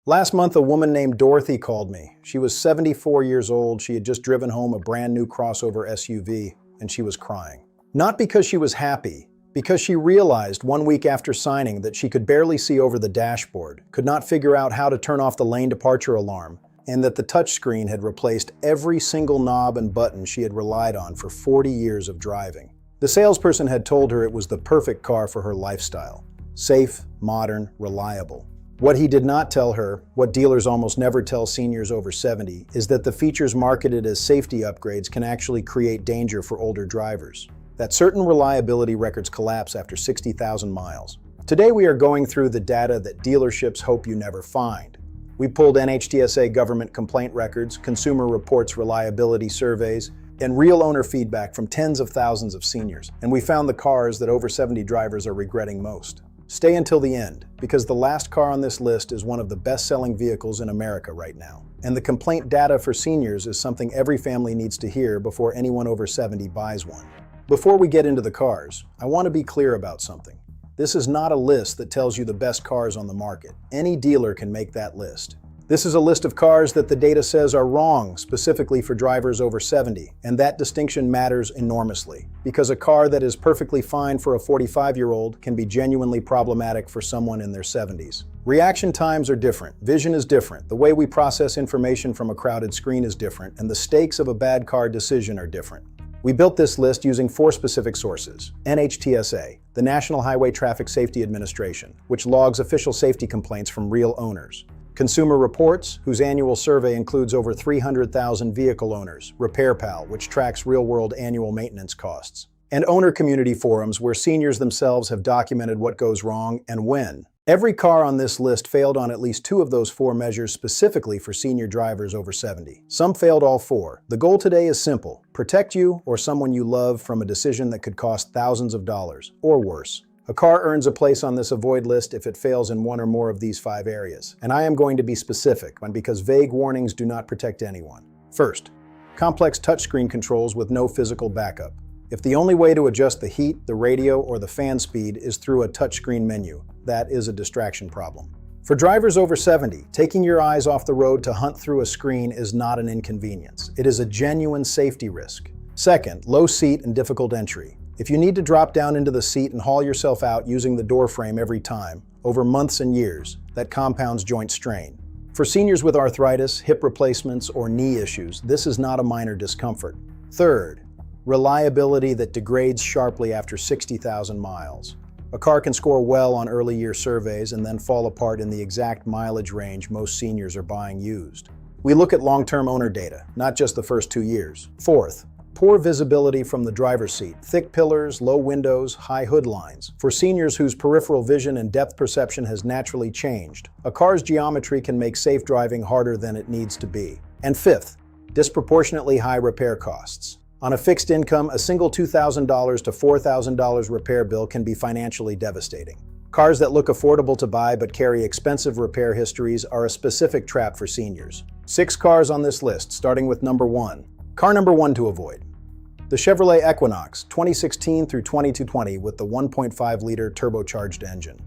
Last month, a woman named Dorothy called me. She was 74 years old, she had just driven home a brand new crossover SUV, and she was crying. Not because she was happy, because she realized 1 week after signing that she could barely see over the dashboard, could not figure out how to turn off the lane departure alarm, and that the touchscreen had replaced every single knob and button she had relied on for 40 years of driving. The salesperson had told her it was the perfect car for her lifestyle. Safe, modern, reliable. What he did not tell her, what dealers almost never tell seniors over 70, is that the features marketed as safety upgrades can actually create danger for older drivers. That certain reliability records collapse after 60,000 miles. Today we are going through the data that dealerships hope you never find. We pulled NHTSA government complaint records, consumer reports reliability surveys, and real owner feedback from tens of thousands of seniors. And we found the cars that over 70 drivers are regretting most. Stay until the end, because the last car on this list is one of the best-selling vehicles in America right now. And the complaint data for seniors is something every family needs to hear before anyone over 70 buys one. Before we get into the cars, I want to be clear about something. This is not a list that tells you the best cars on the market. Any dealer can make that list. This is a list of cars that the data says are wrong, specifically for drivers over 70, and that distinction matters enormously, because a car that is perfectly fine for a 45-year-old can be genuinely problematic for someone in their 70s. Reaction times are different, vision is different, the way we process information from a crowded screen is different, and the stakes of a bad car decision are different. We built this list using 4 specific sources. NHTSA, the National Highway Traffic Safety Administration, which logs official safety complaints from real owners. Consumer Reports, whose annual survey includes over 300,000 vehicle owners. RepairPal, which tracks real-world annual maintenance costs. And owner community forums, where seniors themselves have documented what goes wrong and when. Every car on this list failed on at least 2 of those 4 measures specifically for senior drivers over 70. Some failed all 4. The goal today is simple: protect you or someone you love from a decision that could cost thousands of dollars, or worse. A car earns a place on this avoid list if it fails in 1 or more of these 5 areas. And I am going to be specific, because vague warnings do not protect anyone. First, complex touchscreen controls with no physical backup. If the only way to adjust the heat, the radio, or the fan speed is through a touchscreen menu, that is a distraction problem. For drivers over 70, taking your eyes off the road to hunt through a screen is not an inconvenience. It is a genuine safety risk. Second, low seat and difficult entry. If you need to drop down into the seat and haul yourself out using the door frame every time, over months and years, that compounds joint strain. For seniors with arthritis, hip replacements, or knee issues, this is not a minor discomfort. Third, reliability that degrades sharply after 60,000 miles. A car can score well on early year surveys and then fall apart in the exact mileage range most seniors are buying used. We look at long-term owner data, not just the first 2 years. Fourth, poor visibility from the driver's seat, thick pillars, low windows, high hood lines. For seniors whose peripheral vision and depth perception has naturally changed, a car's geometry can make safe driving harder than it needs to be. And fifth, disproportionately high repair costs. On a fixed income, a single $2,000 to $4,000 repair bill can be financially devastating. Cars that look affordable to buy but carry expensive repair histories are a specific trap for seniors. 6 cars on this list, starting with number 1. Car number 1 to avoid. The Chevrolet Equinox, 2016 through 2220 with the 1.5-liter turbocharged engine.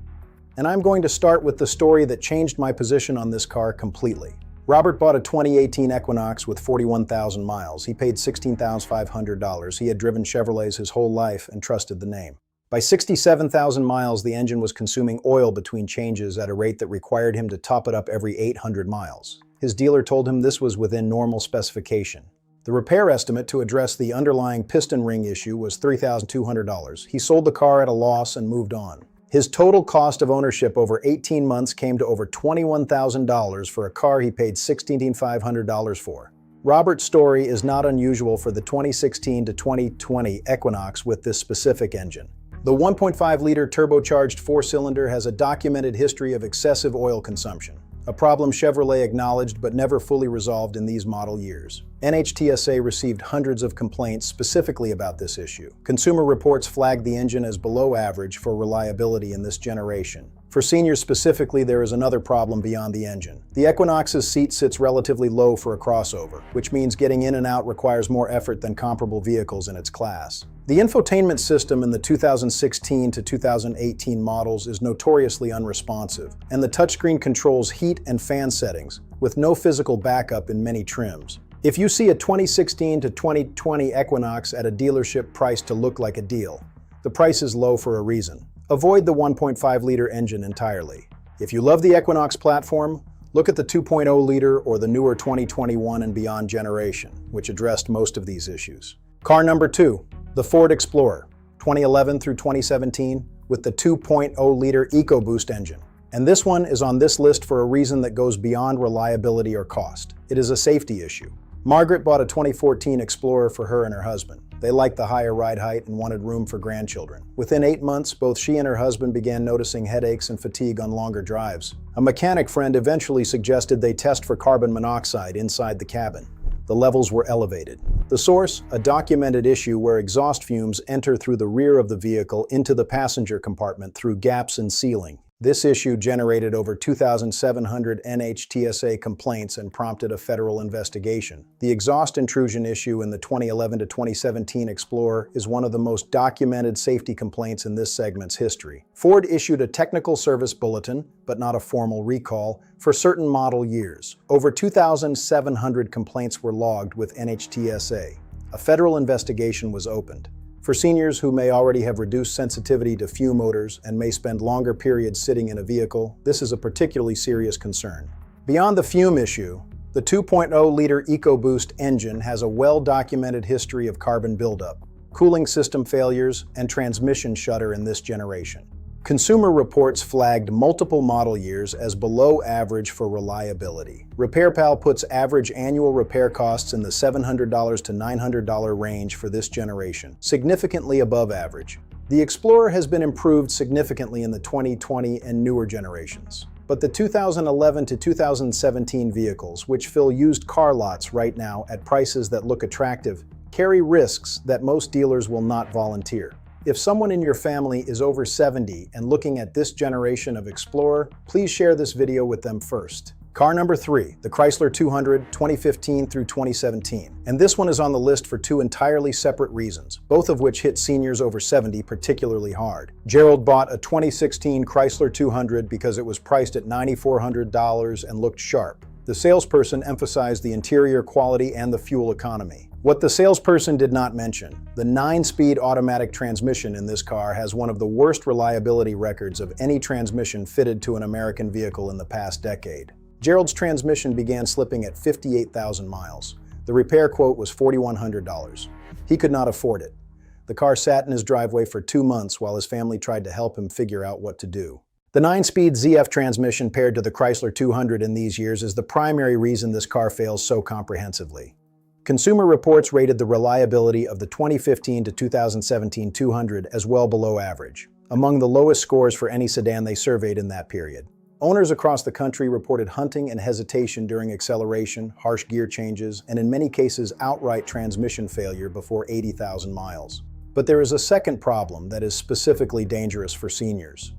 And I'm going to start with the story that changed my position on this car completely. Robert bought a 2018 Equinox with 41,000 miles. He paid $16,500. He had driven Chevrolets his whole life and trusted the name. By 67,000 miles, the engine was consuming oil between changes at a rate that required him to top it up every 800 miles. His dealer told him this was within normal specification. The repair estimate to address the underlying piston ring issue was $3,200. He sold the car at a loss and moved on. His total cost of ownership over 18 months came to over $21,000 for a car he paid $16,500 for. Robert's story is not unusual for the 2016 to 2020 Equinox with this specific engine. The 1.5-liter turbocharged 4-cylinder has a documented history of excessive oil consumption, a problem Chevrolet acknowledged but never fully resolved in these model years. NHTSA received hundreds of complaints specifically about this issue. Consumer Reports flagged the engine as below average for reliability in this generation. For seniors specifically, there is another problem beyond the engine. The Equinox's seat sits relatively low for a crossover, which means getting in and out requires more effort than comparable vehicles in its class. The infotainment system in the 2016 to 2018 models is notoriously unresponsive, and the touchscreen controls heat and fan settings, with no physical backup in many trims. If you see a 2016 to 2020 Equinox at a dealership priced to look like a deal, the price is low for a reason. Avoid the 1.5-liter engine entirely. If you love the Equinox platform, look at the 2.0-liter or the newer 2021 and beyond generation, which addressed most of these issues. Car number 2, the Ford Explorer, 2011 through 2017, with the 2.0-liter EcoBoost engine. And this one is on this list for a reason that goes beyond reliability or cost. It is a safety issue. Margaret bought a 2014 Explorer for her and her husband. They liked the higher ride height and wanted room for grandchildren. Within 8 months, both she and her husband began noticing headaches and fatigue on longer drives. A mechanic friend eventually suggested they test for carbon monoxide inside the cabin. The levels were elevated. The source, a documented issue where exhaust fumes enter through the rear of the vehicle into the passenger compartment through gaps in ceiling. This issue generated over 2,700 NHTSA complaints and prompted a federal investigation. The exhaust intrusion issue in the 2011 to 2017 Explorer is one of the most documented safety complaints in this segment's history. Ford issued a technical service bulletin, but not a formal recall, for certain model years. Over 2,700 complaints were logged with NHTSA. A federal investigation was opened. For seniors who may already have reduced sensitivity to fume odors and may spend longer periods sitting in a vehicle, this is a particularly serious concern. Beyond the fume issue, the 2.0-liter EcoBoost engine has a well-documented history of carbon buildup, cooling system failures, and transmission shudder in this generation. Consumer reports flagged multiple model years as below average for reliability. RepairPal puts average annual repair costs in the $700 to $900 range for this generation, significantly above average. The Explorer has been improved significantly in the 2020 and newer generations. But the 2011 to 2017 vehicles, which fill used car lots right now at prices that look attractive, carry risks that most dealers will not volunteer. If someone in your family is over 70 and looking at this generation of Explorer, please share this video with them first. Car number 3, the Chrysler 200, 2015 through 2017. And this one is on the list for 2 entirely separate reasons, both of which hit seniors over 70 particularly hard. Gerald bought a 2016 Chrysler 200 because it was priced at $9,400 and looked sharp. The salesperson emphasized the interior quality and the fuel economy. What the salesperson did not mention, the 9-speed automatic transmission in this car has one of the worst reliability records of any transmission fitted to an American vehicle in the past decade. Gerald's transmission began slipping at 58,000 miles. The repair quote was $4,100. He could not afford it. The car sat in his driveway for 2 months while his family tried to help him figure out what to do. The 9-speed ZF transmission paired to the Chrysler 200 in these years is the primary reason this car fails so comprehensively. Consumer Reports rated the reliability of the 2015 to 2017 200 as well below average, among the lowest scores for any sedan they surveyed in that period. Owners across the country reported hunting and hesitation during acceleration, harsh gear changes, and in many cases outright transmission failure before 80,000 miles. But there is a second problem that is specifically dangerous for seniors.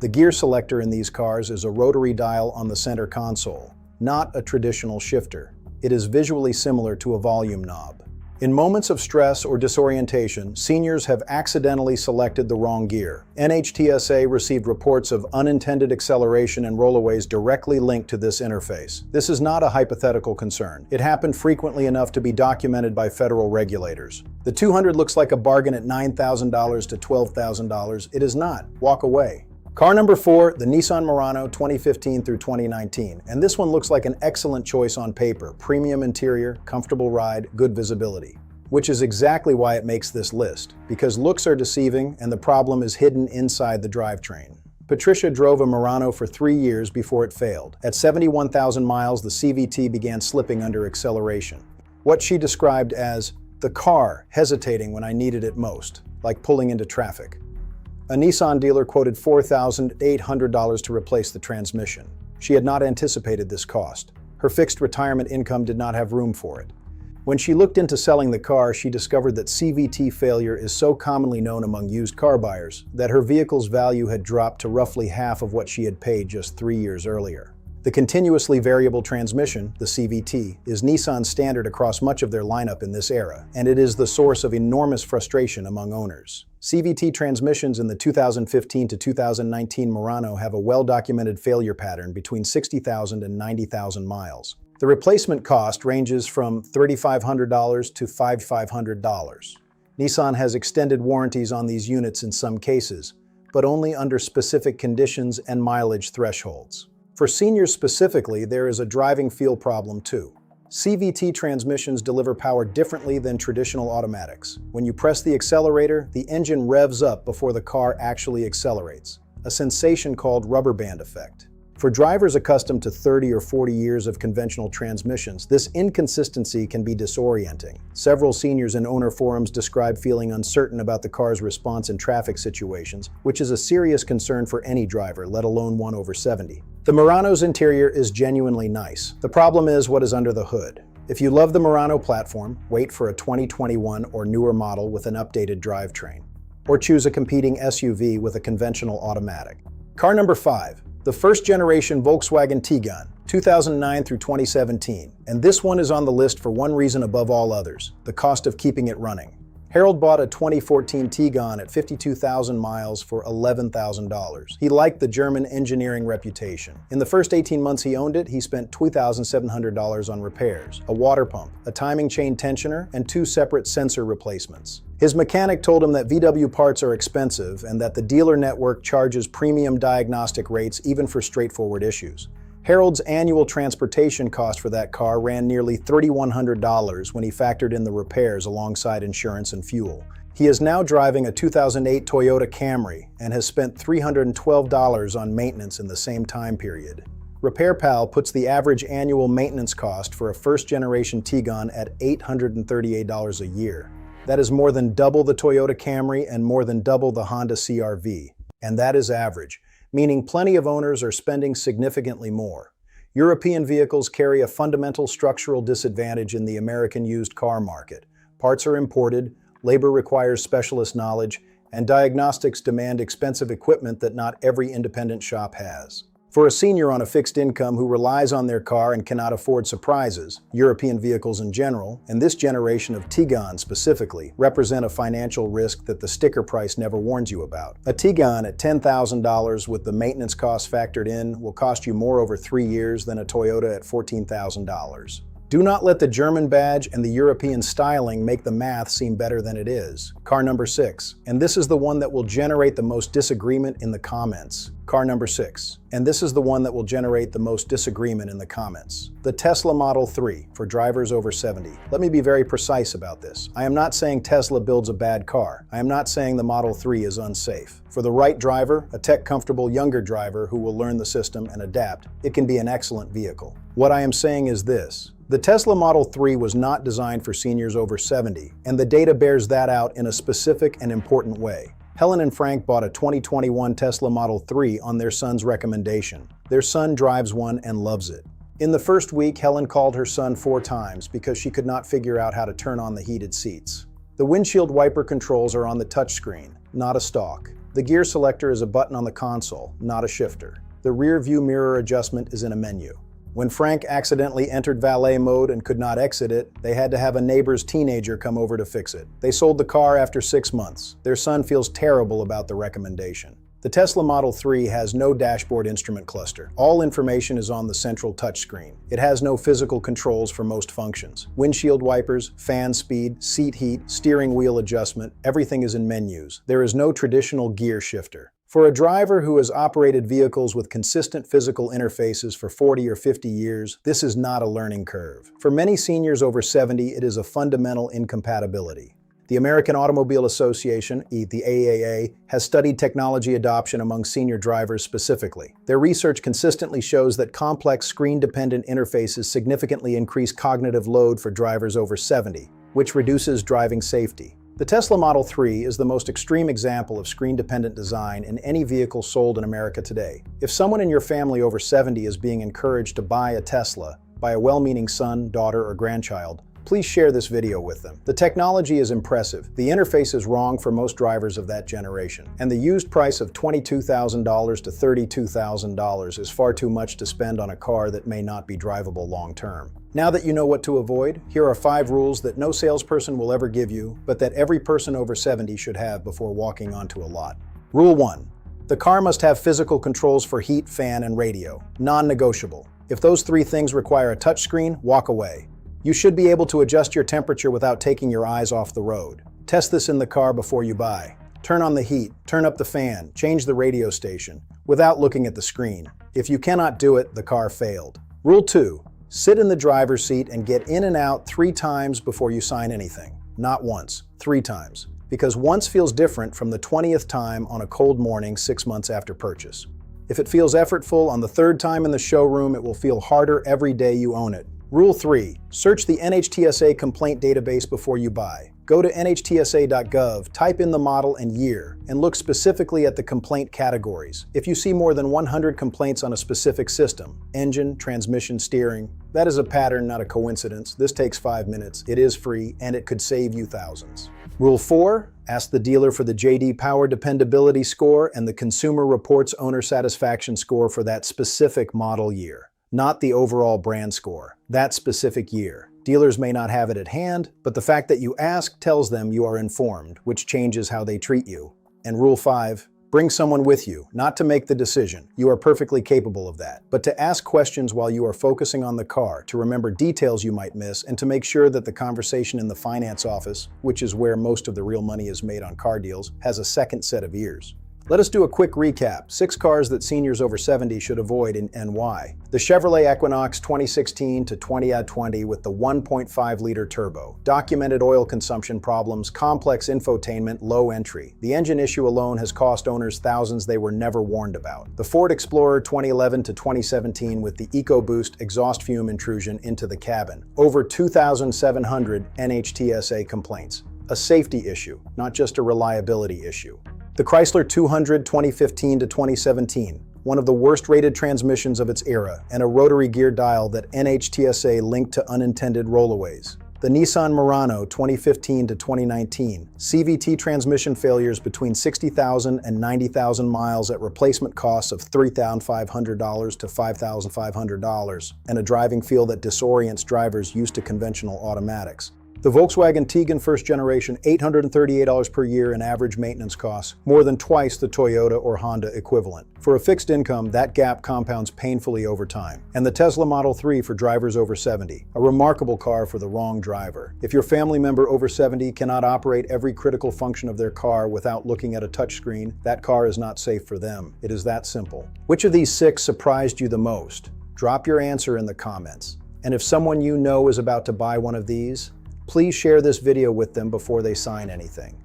The gear selector in these cars is a rotary dial on the center console, not a traditional shifter. It is visually similar to a volume knob. In moments of stress or disorientation, seniors have accidentally selected the wrong gear. NHTSA received reports of unintended acceleration and rollaways directly linked to this interface. This is not a hypothetical concern. It happened frequently enough to be documented by federal regulators. The 200 looks like a bargain at $9,000 to $12,000. It is not. Walk away. Car number 4, the Nissan Murano 2015 through 2019. And this one looks like an excellent choice on paper. Premium interior, comfortable ride, good visibility. Which is exactly why it makes this list. Because looks are deceiving and the problem is hidden inside the drivetrain. Patricia drove a Murano for 3 years before it failed. At 71,000 miles, the CVT began slipping under acceleration. What she described as the car hesitating when I needed it most, like pulling into traffic. A Nissan dealer quoted $4,800 to replace the transmission. She had not anticipated this cost. Her fixed retirement income did not have room for it. When she looked into selling the car, she discovered that CVT failure is so commonly known among used car buyers that her vehicle's value had dropped to roughly half of what she had paid just 3 years earlier. The continuously variable transmission, the CVT, is Nissan's standard across much of their lineup in this era, and it is the source of enormous frustration among owners. CVT transmissions in the 2015 to 2019 Murano have a well-documented failure pattern between 60,000 and 90,000 miles. The replacement cost ranges from $3,500 to $5,500. Nissan has extended warranties on these units in some cases, but only under specific conditions and mileage thresholds. For seniors specifically, there is a driving feel problem too. CVT transmissions deliver power differently than traditional automatics. When you press the accelerator, the engine revs up before the car actually accelerates, a sensation called rubber band effect. For drivers accustomed to 30 or 40 years of conventional transmissions, this inconsistency can be disorienting. Several seniors in owner forums describe feeling uncertain about the car's response in traffic situations, which is a serious concern for any driver, let alone one over 70. The Murano's interior is genuinely nice. The problem is what is under the hood. If you love the Murano platform, wait for a 2021 or newer model with an updated drivetrain. Or choose a competing SUV with a conventional automatic. Car number 5. The first-generation Volkswagen Tiguan, 2009 through 2017, and this one is on the list for one reason above all others: the cost of keeping it running. Harold bought a 2014 Tiguan at 52,000 miles for $11,000. He liked the German engineering reputation. In the first 18 months he owned it, he spent $2,700 on repairs, a water pump, a timing chain tensioner, and 2 separate sensor replacements. His mechanic told him that VW parts are expensive and that the dealer network charges premium diagnostic rates even for straightforward issues. Harold's annual transportation cost for that car ran nearly $3,100 when he factored in the repairs alongside insurance and fuel. He is now driving a 2008 Toyota Camry and has spent $312 on maintenance in the same time period. RepairPal puts the average annual maintenance cost for a first-generation Tiguan at $838 a year. That is more than double the Toyota Camry and more than double the Honda CR-V. And that is average, meaning plenty of owners are spending significantly more. European vehicles carry a fundamental structural disadvantage in the American used car market. Parts are imported, labor requires specialist knowledge, and diagnostics demand expensive equipment that not every independent shop has. For a senior on a fixed income who relies on their car and cannot afford surprises, European vehicles in general, and this generation of Tiguan specifically, represent a financial risk that the sticker price never warns you about. A Tiguan at $10,000 with the maintenance costs factored in will cost you more over 3 years than a Toyota at $14,000. Do not let the German badge and the European styling make the math seem better than it is. Car number 6. And this is the one that will generate the most disagreement in the comments. Car number 6. And this is the one that will generate the most disagreement in the comments. The Tesla Model 3 for drivers over 70. Let me be very precise about this. I am not saying Tesla builds a bad car. I am not saying the Model 3 is unsafe. For the right driver, a tech-comfortable younger driver who will learn the system and adapt, it can be an excellent vehicle. What I am saying is this. The Tesla Model 3 was not designed for seniors over 70, and the data bears that out in a specific and important way. Helen and Frank bought a 2021 Tesla Model 3 on their son's recommendation. Their son drives one and loves it. In the first week, Helen called her son 4 times because she could not figure out how to turn on the heated seats. The windshield wiper controls are on the touchscreen, not a stalk. The gear selector is a button on the console, not a shifter. The rear view mirror adjustment is in a menu. When Frank accidentally entered valet mode and could not exit it, they had to have a neighbor's teenager come over to fix it. They sold the car after 6 months. Their son feels terrible about the recommendation. The Tesla Model 3 has no dashboard instrument cluster. All information is on the central touchscreen. It has no physical controls for most functions. Windshield wipers, fan speed, seat heat, steering wheel adjustment, everything is in menus. There is no traditional gear shifter. For a driver who has operated vehicles with consistent physical interfaces for 40 or 50 years, this is not a learning curve. For many seniors over 70, it is a fundamental incompatibility. The American Automobile Association, the AAA, has studied technology adoption among senior drivers specifically. Their research consistently shows that complex screen-dependent interfaces significantly increase cognitive load for drivers over 70, which reduces driving safety. The Tesla Model 3 is the most extreme example of screen-dependent design in any vehicle sold in America today. If someone in your family over 70 is being encouraged to buy a Tesla by a well-meaning son, daughter, or grandchild, please share this video with them. The technology is impressive, the interface is wrong for most drivers of that generation, and the used price of $22,000 to $32,000 is far too much to spend on a car that may not be drivable long-term. Now that you know what to avoid, here are 5 rules that no salesperson will ever give you, but that every person over 70 should have before walking onto a lot. Rule 1. The car must have physical controls for heat, fan, and radio. Non-negotiable. If those 3 things require a touchscreen, walk away. You should be able to adjust your temperature without taking your eyes off the road. Test this in the car before you buy. Turn on the heat, turn up the fan, change the radio station, without looking at the screen. If you cannot do it, the car failed. Rule 2. Sit in the driver's seat and get in and out 3 times before you sign anything. Not once, 3 times. Because once feels different from the 20th time on a cold morning 6 months after purchase. If it feels effortful on the 3rd time in the showroom, it will feel harder every day you own it. Rule 3. Search the NHTSA complaint database before you buy. Go to NHTSA.gov, type in the model and year, and look specifically at the complaint categories. If you see more than 100 complaints on a specific system, engine, transmission, steering, that is a pattern, not a coincidence. This takes 5 minutes, it is free, and it could save you thousands. Rule 4. Ask the dealer for the J.D. Power Dependability Score and the Consumer Reports Owner Satisfaction Score for that specific model year, not the overall brand score, that specific year. Dealers may not have it at hand, but the fact that you ask tells them you are informed, which changes how they treat you. And Rule 5. Bring someone with you, not to make the decision. You are perfectly capable of that. But to ask questions while you are focusing on the car, to remember details you might miss, and to make sure that the conversation in the finance office, which is where most of the real money is made on car deals, has a second set of ears. Let us do a quick recap. 6 cars that seniors over 70 should avoid and why. The Chevrolet Equinox 2016 to 2020 with the 1.5-liter turbo. Documented oil consumption problems, complex infotainment, low entry. The engine issue alone has cost owners thousands they were never warned about. The Ford Explorer 2011 to 2017 with the EcoBoost exhaust fume intrusion into the cabin. Over 2,700 NHTSA complaints. A safety issue, not just a reliability issue. The Chrysler 200 2015 to 2017, one of the worst rated transmissions of its era, and a rotary gear dial that NHTSA linked to unintended rollaways. The Nissan Murano 2015 to 2019, CVT transmission failures between 60,000 and 90,000 miles at replacement costs of $3,500 to $5,500, and a driving feel that disorients drivers used to conventional automatics. The Volkswagen Tiguan first generation, $838 per year in average maintenance costs, more than twice the Toyota or Honda equivalent. For a fixed income, that gap compounds painfully over time. And the Tesla Model 3 for drivers over 70, a remarkable car for the wrong driver. If your family member over 70 cannot operate every critical function of their car without looking at a touchscreen, that car is not safe for them. It is that simple. Which of these 6 surprised you the most? Drop your answer in the comments. And if someone you know is about to buy one of these, please share this video with them before they sign anything.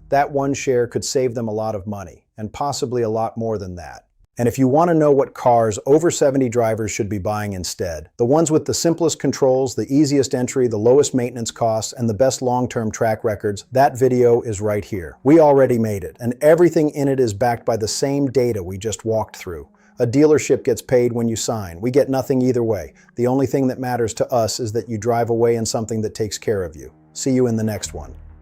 That one share could save them a lot of money, and possibly a lot more than that. And if you want to know what cars over 70 drivers should be buying instead, the ones with the simplest controls, the easiest entry, the lowest maintenance costs, and the best long-term track records, that video is right here. We already made it, and everything in it is backed by the same data we just walked through. A dealership gets paid when you sign. We get nothing either way. The only thing that matters to us is that you drive away in something that takes care of you. See you in the next one.